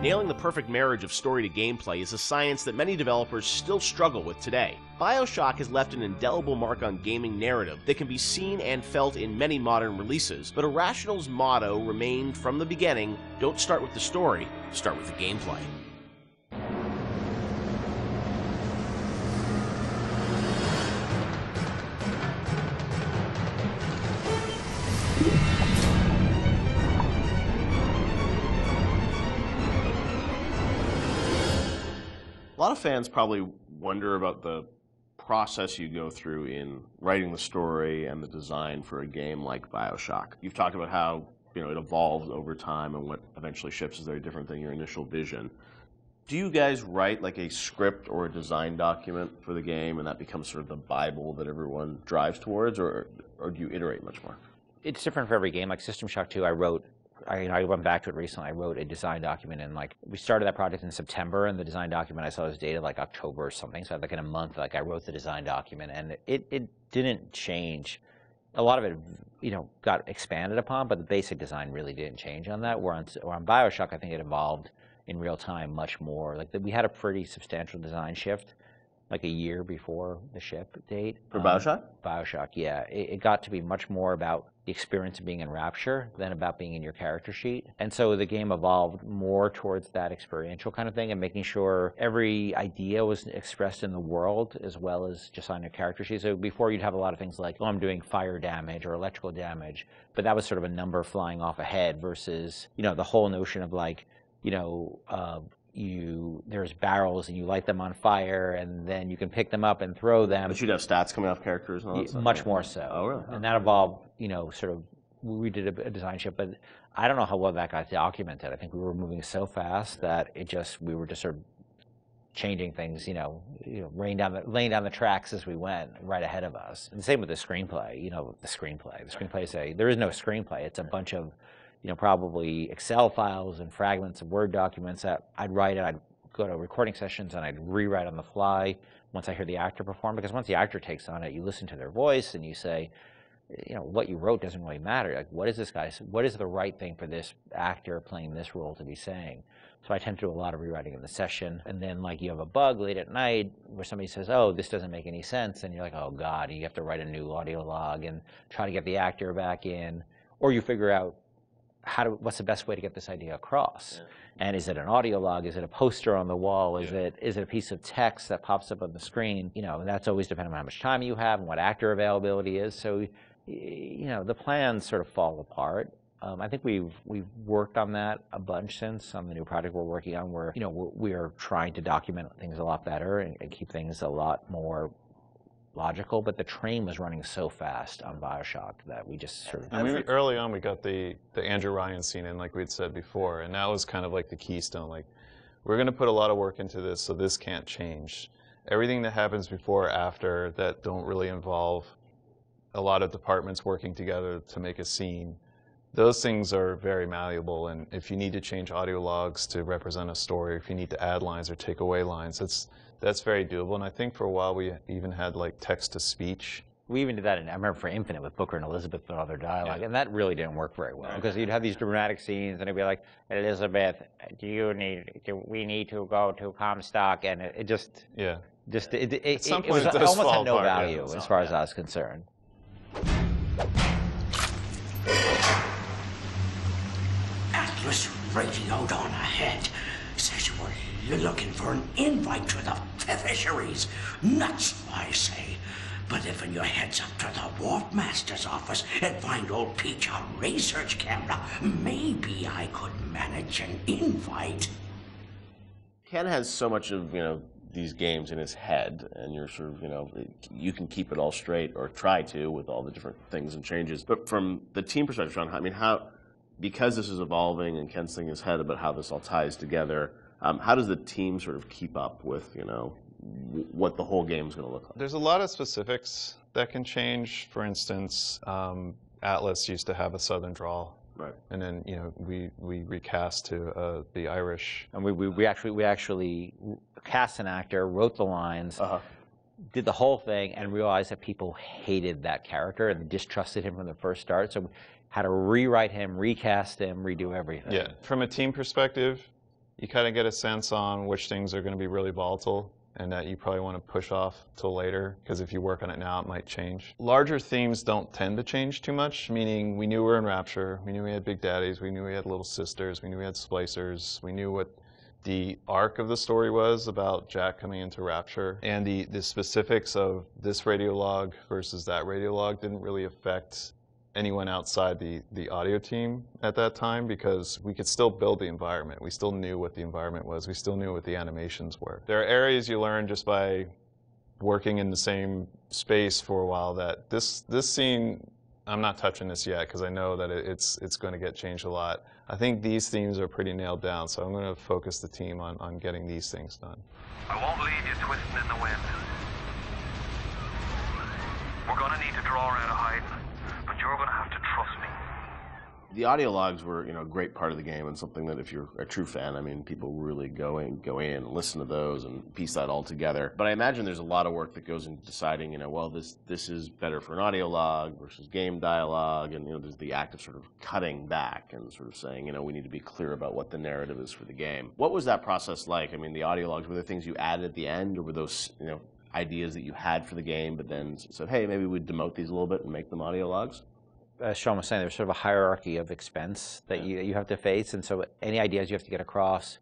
Nailing the perfect marriage of story to gameplay is a science that many developers still struggle with today. Bioshock has left an indelible mark on gaming narrative that can be seen and felt in many modern releases, but Irrational's motto remained from the beginning, don't start with the story, start with the gameplay. A lot of fans probably wonder about the process you go through in writing the story and the design for a game like Bioshock. You've talked about how it evolves over time and what eventually ships is very different than your initial vision. Do you guys write like a script or a design document for the game and that becomes sort of the Bible that everyone drives towards, or do you iterate much more? It's different for every game. Like System Shock 2, I went back to it recently. I wrote a design document, and we started that project in September, and the design document I saw was dated like October or something. So in a month, I wrote the design document, and it didn't change. A lot of it, got expanded upon, but the basic design really didn't change on that. Where on Bioshock, I think it evolved in real time much more. We had a pretty substantial design shift, like a year before the ship date. For Bioshock? Bioshock, yeah. It got to be much more about the experience of being in Rapture than about being in your character sheet. And so the game evolved more towards that experiential kind of thing and making sure every idea was expressed in the world as well as just on your character sheet. So before you'd have a lot of things like, oh, I'm doing fire damage or electrical damage, but that was sort of a number flying off ahead versus, the whole notion of there's barrels and you light them on fire and then you can pick them up and throw them. But you'd have stats coming off characters and all that stuff? Much more so. Oh, really? And that evolved, sort of, we did a design shift, but I don't know how well that got documented. I think we were moving so fast that we were just sort of changing things, laying down the tracks as we went right ahead of us. And the same with the screenplay, the screenplay there is no screenplay. It's a bunch of probably Excel files and fragments of Word documents that I'd write and I'd go to recording sessions and I'd rewrite on the fly once I hear the actor perform, because once the actor takes on it, you listen to their voice and you say, what you wrote doesn't really matter. What is the right thing for this actor playing this role to be saying? So I tend to do a lot of rewriting in the session. And then you have a bug late at night where somebody says, oh, this doesn't make any sense. And you're like, oh God, and you have to write a new audio log and try to get the actor back in. Or you figure out what's the best way to get this idea across? Yeah. And is it an audio log? Is it a poster on the wall? Is it a piece of text that pops up on the screen? That's always depending on how much time you have and what actor availability is. So, the plans sort of fall apart. I think we've worked on that a bunch since on the new project we're working on, where we are trying to document things a lot better and keep things a lot more logical, but the train was running so fast on Bioshock that we just sort of... early on, we got the Andrew Ryan scene in, like we'd said before, and that was kind of like the keystone. We're going to put a lot of work into this, so this can't change. Everything that happens before or after that don't really involve a lot of departments working together to make a scene, those things are very malleable, and if you need to change audio logs to represent a story, if you need to add lines or take away lines, that's very doable. And I think for a while we even had text-to-speech. We even did that, I remember for Infinite with Booker and Elizabeth and all their dialogue, and that really didn't work very well, because you'd have these dramatic scenes and it'd be like, Elizabeth, we need to go to Comstock, and it just... Yeah. It almost had no value as far as I was concerned. Atlas radioed on ahead. Says you were looking for an invite to the fisheries. Nuts, I say. But if your heads up to the Wharf Master's office and find old Peach on research camera, maybe I could manage an invite. Ken has so much of, these games in his head, and you're sort of, you can keep it all straight, or try to, with all the different things and changes. But from the team perspective, Shawn, because this is evolving and Ken's thinking in his head about how this all ties together, how does the team sort of keep up with, what the whole game is going to look like? There's a lot of specifics that can change. For instance, Atlas used to have a Southern drawl. Right. And then we recast to the Irish. And we actually cast an actor, wrote the lines, did the whole thing, and realized that people hated that character and distrusted him from the first start. So we had to rewrite him, recast him, redo everything. Yeah. From a team perspective, you kind of get a sense on which things are going to be really volatile and that you probably want to push off till later, because if you work on it now, it might change. Larger themes don't tend to change too much, meaning we knew we were in Rapture, we knew we had Big Daddies, we knew we had Little Sisters, we knew we had Splicers, we knew what the arc of the story was about Jack coming into Rapture, and the specifics of this radiolog versus that radiolog didn't really affect anyone outside the audio team at that time, because we could still build the environment. We still knew what the environment was. We still knew what the animations were. There are areas you learn just by working in the same space for a while that this scene, I'm not touching this yet because I know that it's going to get changed a lot. I think these themes are pretty nailed down, so I'm going to focus the team on getting these things done. I won't leave you twisting in the wind. We're going to need to draw out of hiding, but you're going to have to trust me. The audio logs were, a great part of the game, and something that if you're a true fan, people really go in and listen to those and piece that all together. But I imagine there's a lot of work that goes into deciding, well, this is better for an audio log versus game dialogue, and there's the act of sort of cutting back and sort of saying, we need to be clear about what the narrative is for the game. What was that process like? The audio logs, were there things you added at the end, or were those, ideas that you had for the game, but then said, hey, maybe we'd demote these a little bit and make them audio logs? As Shawn was saying, there's sort of a hierarchy of expense that you have to face, and so any ideas you have to get across,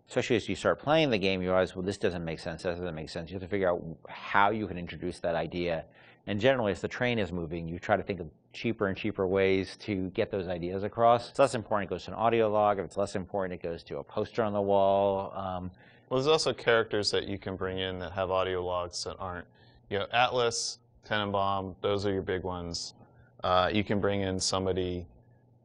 especially as you start playing the game, you realize, well, this doesn't make sense, that doesn't make sense. You have to figure out how you can introduce that idea. And generally, as the train is moving, you try to think of cheaper and cheaper ways to get those ideas across. If it's less important, it goes to an audio log. If it's less important, it goes to a poster on the wall. Well, there's also characters that you can bring in that have audio logs that aren't. Atlas, Tenenbaum, those are your big ones. You can bring in somebody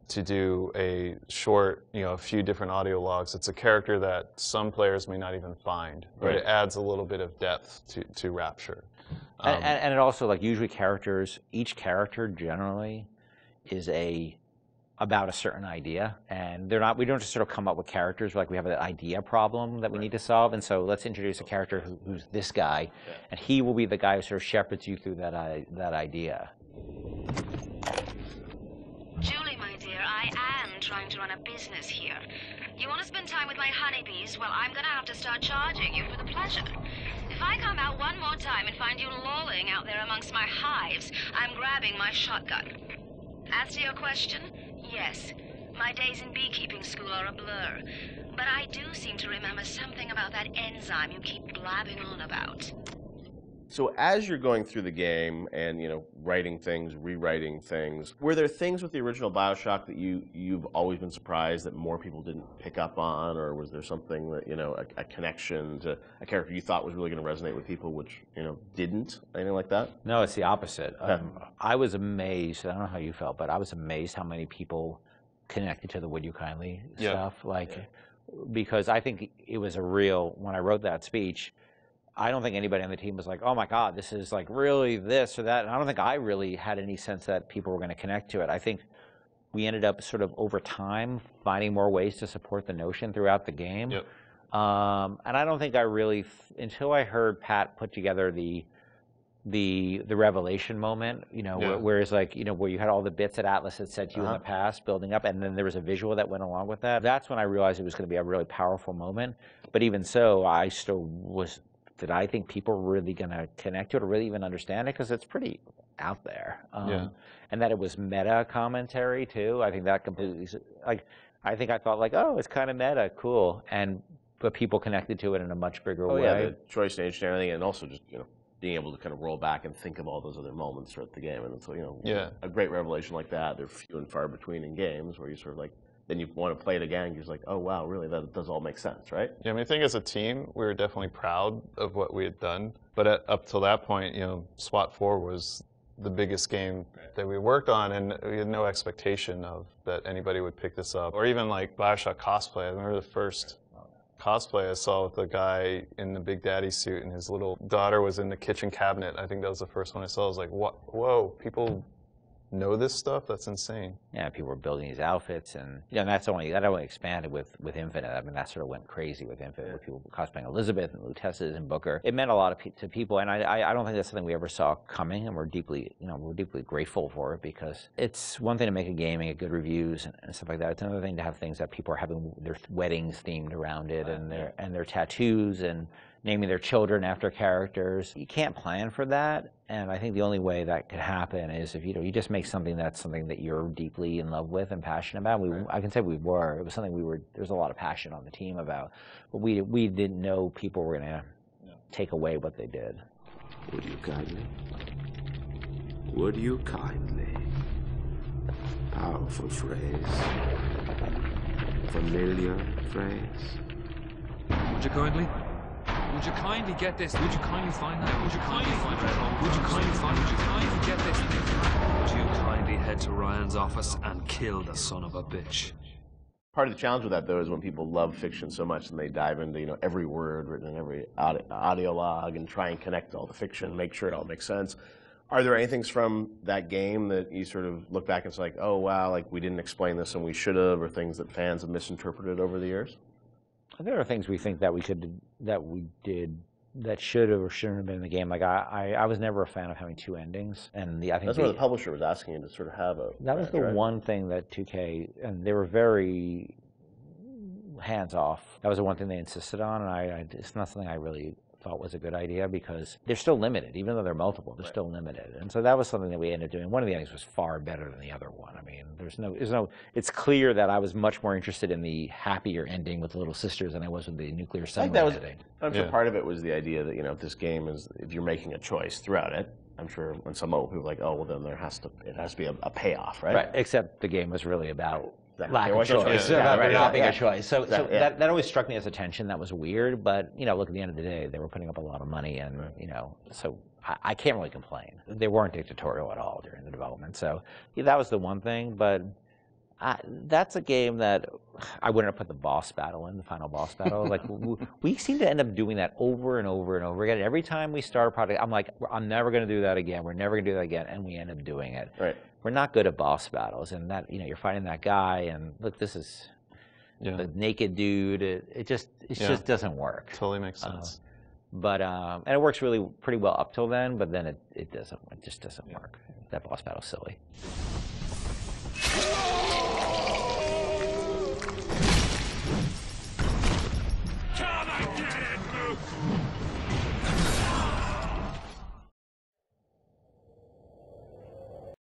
to do a short, a few different audio logs. It's a character that some players may not even find, but right. It adds a little bit of depth to Rapture. And it also, usually characters, each character generally is about a certain idea, and we don't just sort of come up with characters, we have an idea problem that we need to solve, and so let's introduce a character who's this guy, and he will be the guy who sort of shepherds you through that idea. Julie, my dear, I am trying to run a business here. You want to spend time with my honeybees? Well, I'm going to have to start charging you for the pleasure. If I come out one more time and find you lolling out there amongst my hives, I'm grabbing my shotgun. As to your question, yes, my days in beekeeping school are a blur. But I do seem to remember something about that enzyme you keep blabbing on about. So as you're going through the game and, writing things, rewriting things, were there things with the original Bioshock that you've always been surprised that more people didn't pick up on, or was there something that, a connection to a character you thought was really going to resonate with people, which, didn't? Anything like that? No, it's the opposite. I was amazed, I don't know how you felt, but I was amazed how many people connected to the Would You Kindly stuff. Because I think it was when I wrote that speech, I don't think anybody on the team was like, oh my God, this is really this or that. And I don't think I really had any sense that people were going to connect to it. I think we ended up sort of over time finding more ways to support the notion throughout the game. Yep. And I don't think I really, until I heard Pat put together the revelation moment, whereas where you had all the bits that Atlas had said to you in the past building up, and then there was a visual that went along with that. That's when I realized it was going to be a really powerful moment. But even so, I still did I think people were really going to connect to it or really even understand it? Because it's pretty out there. And that it was meta commentary too. I think that completely, I think I thought oh, it's kind of meta, cool. But people connected to it in a much bigger way. Yeah, the choice to age and everything, and also just, being able to kind of roll back and think of all those other moments throughout the game. And so, a great revelation like that, they're few and far between in games where you sort of then you want to play it again, you're just oh wow, really, that does all make sense, right? Yeah, I think as a team, we were definitely proud of what we had done. But up till that point, SWAT 4 was the biggest game that we worked on, and we had no expectation of that anybody would pick this up. Or even Bioshock cosplay. I remember the first cosplay I saw with the guy in the Big Daddy suit, and his little daughter was in the kitchen cabinet. I think that was the first one I saw. I was like, whoa, people know this stuff, that's insane. Yeah, people were building these outfits, and that only expanded with Infinite. I mean, that sort of went crazy with Infinite, with people cosplaying Elizabeth and Luteces and Booker. It meant a lot to people, and I don't think that's something we ever saw coming, and we're deeply grateful for it, because it's one thing to make a game and get good reviews and stuff like that. It's another thing to have things that people are having their weddings themed around it, and their tattoos and naming their children after characters. You can't plan for that, and I think the only way that could happen is if you just make something that you're deeply in love with and passionate about. I can say we were. It was something there's a lot of passion on the team about, but we didn't know people were gonna take away what they did. Would you kindly? Would you kindly? Powerful phrase. Familiar phrase. Would you kindly? Would you kindly get this? Would you kindly find that? Would you kindly find that? Would you kindly find? Would you kindly get this? Would you kindly head to Ryan's office and kill the son of a bitch? Part of the challenge with that, though, is when people love fiction so much and they dive into every word written in every audio log and try and connect all the fiction, make sure it all makes sense. Are there any things from that game that you sort of look back and say, like, oh wow, like we didn't explain this and we should have, or things that fans have misinterpreted over the years? There are things we think that we did that should have or shouldn't have been in the game. Like I was never a fan of having two endings, and I think that's what the publisher was asking you to sort of have a. That was the one thing that 2K, and they were very hands off. That was the one thing they insisted on, and it's not something I really thought was a good idea, because they're still limited, even though they're multiple. They're still limited, and so that was something that we ended up doing. One of the endings was far better than the other one. I mean, there's no. It's clear that I was much more interested in the happier ending with the little sisters than I was with the nuclear submarine ending. I'm sure part of it was the idea that if this game is, if you're making a choice throughout it, I'm sure when some people are like, oh well, then it has to be a payoff, right? Right. Except the game was really about lack of of choice. Not being a choice. So that always struck me as a tension that was weird, but look, at the end of the day, they were putting up a lot of money, and so I can't really complain. They weren't dictatorial at all during the development, so that was the one thing. But that's a game that I wouldn't have put the boss battle in, the final boss battle. Like we seem to end up doing that over and over and over again. Every time we start a project, I'm like, I'm never going to do that again. We're never going to do that again, and we end up doing it. Right. We're not good at boss battles, and that you're fighting that guy, and look, this is the naked dude. It just doesn't work. Totally makes sense. But and it works really pretty well up till then, but then it doesn't. It just doesn't work. That boss battle's silly.